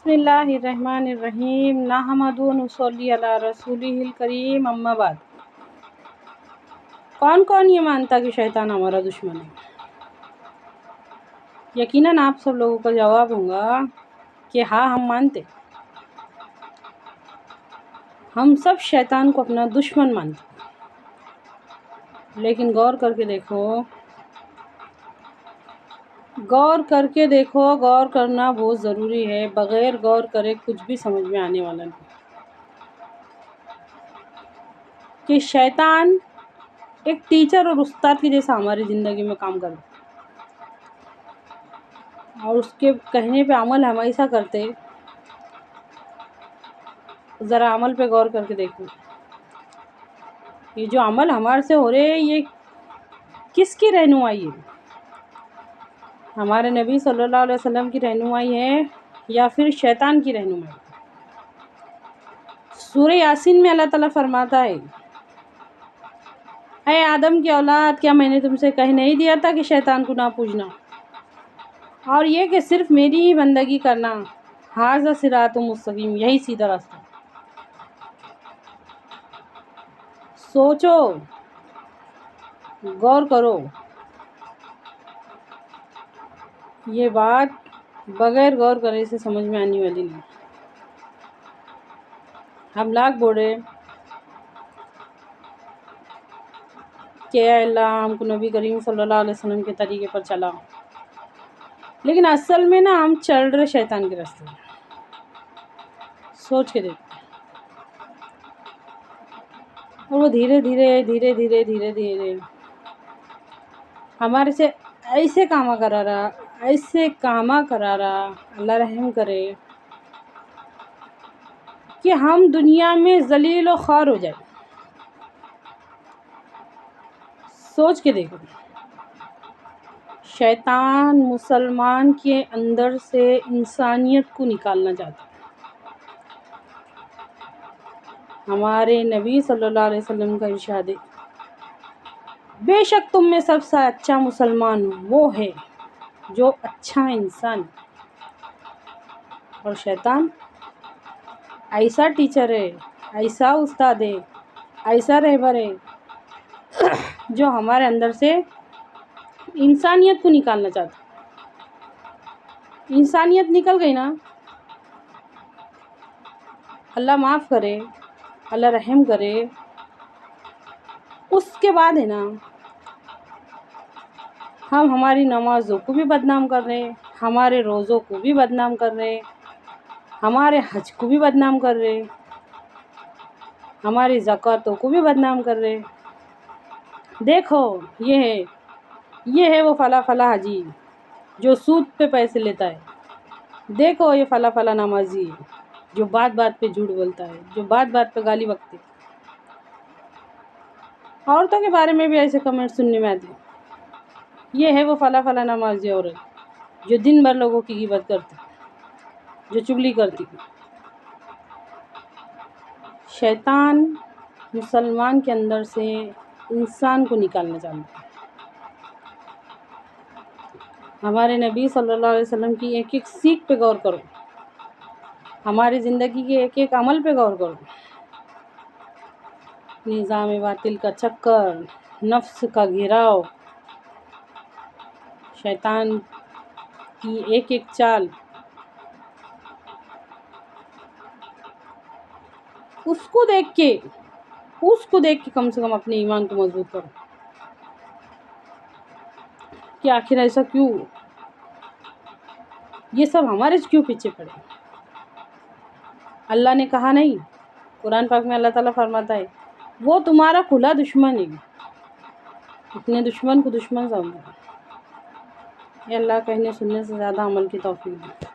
بسم اللہ الرحمن الرحیم نحمدہ و نصلی علی رسولہ الکریم اما بعد۔ کون کون یہ مانتا کہ شیطان ہمارا دشمن ہے؟ یقیناً آپ سب لوگوں کا جواب ہوگا کہ ہاں ہم مانتے، ہم سب شیطان کو اپنا دشمن مانتے۔ لیکن غور کر کے دیکھو، غور کرنا بہت ضروری ہے۔ بغیر غور کرے کچھ بھی سمجھ میں آنے والا نہیں کہ شیطان ایک ٹیچر اور استاد کی جیسا ہماری زندگی میں کام کرتا اور اس کے کہنے پہ عمل ہم ایسا کرتے۔ ذرا عمل پہ غور کر کے دیکھو، یہ جو عمل ہمارے سے ہو رہے ہیں یہ کس کی رہنمائی ہے؟ ہمارے نبی صلی اللہ علیہ وسلم کی رہنمائی ہے یا پھر شیطان کی رہنمائی؟ سورہ یاسین میں اللہ تعالیٰ فرماتا ہے، اے آدم کی اولاد، کیا میں نے تم سے کہہ نہیں دیا تھا کہ شیطان کو نہ پوجنا اور یہ کہ صرف میری ہی بندگی کرنا؟ ھذا صراط مستقیم، یہی سیدھا راستہ۔ سوچو، غور کرو، یہ بات بغیر غور کرے سے سمجھ میں آنے والی نہیں۔ ہم لاکھ بولے کہ اے اللہ ہم کو نبی کریم صلی اللہ علیہ وسلم کے طریقے پر چلا، لیکن اصل میں ہم چل رہے شیطان کے راستے میں۔ سوچ کے دیکھو، اور وہ دھیرے دھیرے ہمارے سے ایسے کاما کرا رہا، اللہ رحم کرے کہ ہم دنیا میں ذلیل و خوار ہو جائے۔ سوچ کے دیکھو، شیطان مسلمان کے اندر سے انسانیت کو نکالنا چاہتا ہے۔ ہمارے نبی صلی اللہ علیہ وسلم کا ارشاد ہے، بے شک تم میں سب سے اچھا مسلمان وہ ہے جو اچھا انسان ہے، اور شیطان ایسا ٹیچر ہے، ایسا استاد ہے، ایسا رہبر ہے جو ہمارے اندر سے انسانیت کو نکالنا چاہتا ہے۔ انسانیت نکل گئی نا، اللہ معاف کرے، اللہ رحم کرے، اس کے بعد ہم ہماری نمازوں کو بھی بدنام کر رہے ہیں، ہمارے روزوں کو بھی بدنام کر رہے ہیں، ہمارے حج کو بھی بدنام کر رہے ہیں، ہماری زکوٰۃوں کو بھی بدنام کر رہے ہیں۔ دیکھو یہ ہے وہ فلاں حاجی جو سود پہ پیسے لیتا ہے، دیکھو یہ فلاں نمازی جو بات بات پہ جھوٹ بولتا ہے، جو بات بات پہ گالی بکتے۔ عورتوں کے بارے میں بھی ایسے کمنٹ سننے میں آتے، یہ ہے وہ فلاں نمازی عورت جو دن بھر لوگوں کی غیبت کرتی، جو چغلی کرتی۔ شیطان مسلمان کے اندر سے انسان کو نکالنا چاہتا ہے۔ ہمارے نبی صلی اللہ علیہ وسلم کی ایک ایک سیکھ پہ غور کرو، ہماری زندگی کے ایک ایک عمل پہ غور کرو۔ نظام باطل کا چکر، نفس کا گھیراؤ، شیطان کی ایک ایک چال، اس کو دیکھ کے کم سے کم اپنے ایمان کو مضبوط کرو کہ آخر ایسا کیوں، یہ سب ہمارے کیوں پیچھے پڑے؟ اللہ نے کہا نہیں؟ قرآن پاک میں اللہ تعالیٰ فرماتا ہے، وہ تمہارا کھلا دشمن ہے، اپنے دشمن کو دشمن سمجھو۔ اللہ کہنے سننے سے زیادہ عمل کی توفیق دے۔